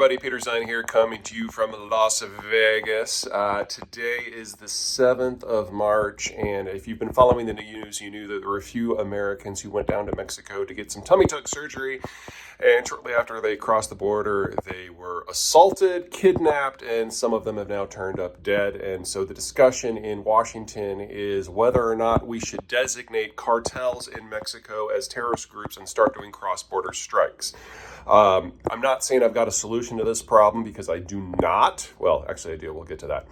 everybody, Peter Zeihan here, coming to you from Las Vegas. Today is the 7th of March, and if you've been following the news, you knew that there were a few Americans who went down to Mexico to get some tummy tuck surgery, and shortly after they crossed the border, they were assaulted, kidnapped, and some of them have now turned up dead. And so the discussion in Washington is whether or not we should designate cartels in Mexico as terrorist groups and start doing cross-border strikes. I'm not saying I've got a solution to this problem because I do not. Well, actually I do. We'll get to that.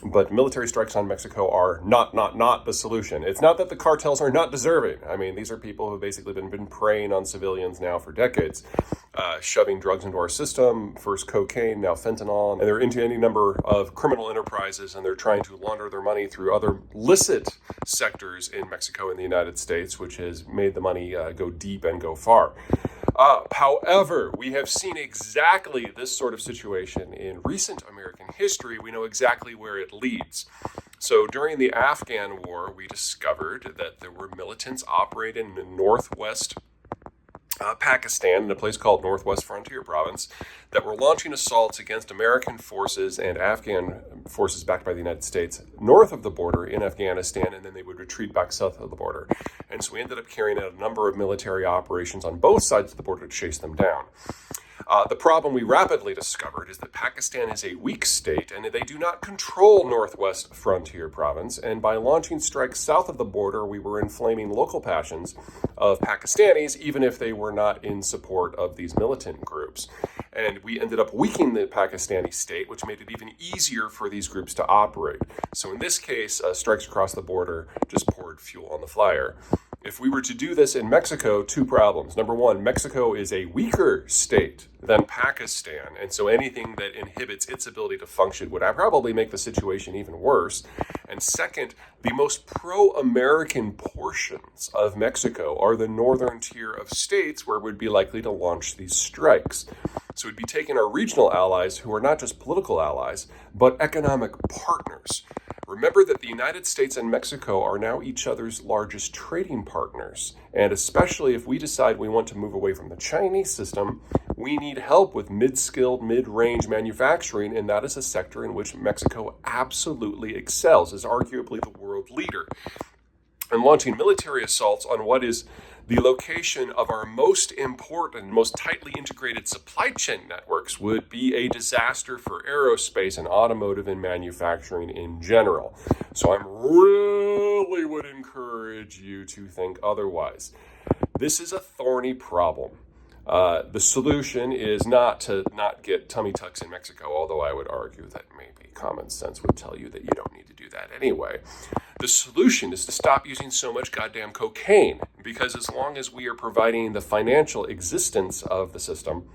But military strikes on Mexico are not the solution. It's not that the cartels are not deserving. I mean, these are people who have basically been preying on civilians now for decades, shoving drugs into our system, first cocaine, now fentanyl, and they're into any number of criminal enterprises, and they're trying to launder their money through other licit sectors in Mexico and the United States, which has made the money go deep and go far. However, we have seen exactly this sort of situation in recent American history. We know exactly where it leads. So during the Afghan war, we discovered that there were militants operating in northwest Pakistan, in a place called Northwest Frontier Province, that were launching assaults against American forces and Afghan forces backed by the United States north of the border in Afghanistan, and then they would retreat back south of the border. And so we ended up carrying out a number of military operations on both sides of the border to chase them down. The problem we rapidly discovered is that Pakistan is a weak state and they do not control Northwest Frontier Province. And by launching strikes south of the border, we were inflaming local passions of Pakistanis, even if they were not in support of these militant groups. And we ended up weakening the Pakistani state, which made it even easier for these groups to operate. So in this case, strikes across the border just poured fuel on the fire. If we were to do this in Mexico, two problems. Number one, Mexico is a weaker state than Pakistan, and so anything that inhibits its ability to function would probably make the situation even worse. And second, the most pro-American portions of Mexico are the northern tier of states where we'd be likely to launch these strikes. So we'd be taking our regional allies, who are not just political allies, but economic partners. Remember that the United States and Mexico are now each other's largest trading partners. And especially if we decide we want to move away from the Chinese system, we need help with mid-skilled, mid-range manufacturing, and that is a sector in which Mexico absolutely excels, is arguably the world leader. And launching military assaults on what is the location of our most important, most tightly integrated supply chain networks would be a disaster for aerospace and automotive and manufacturing in general. So I really would encourage you to think otherwise. This is a thorny problem. The solution is not to not get tummy tucks in Mexico, although I would argue that maybe common sense would tell you that you don't need to do that anyway. The solution is to stop using so much goddamn cocaine, because as long as we are providing the financial existence of the system,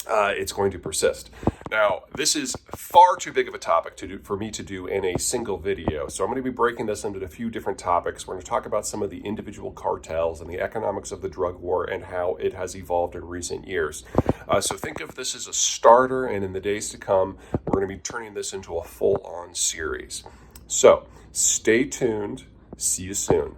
it's going to persist. Now, this is far too big of a topic for me to do in a single video, so I'm going to be breaking this into a few different topics. We're going to talk about some of the individual cartels and the economics of the drug war and how it has evolved in recent years. So think of this as a starter, and in the days to come, we're going to be turning this into a full-on series. So stay tuned. See you soon.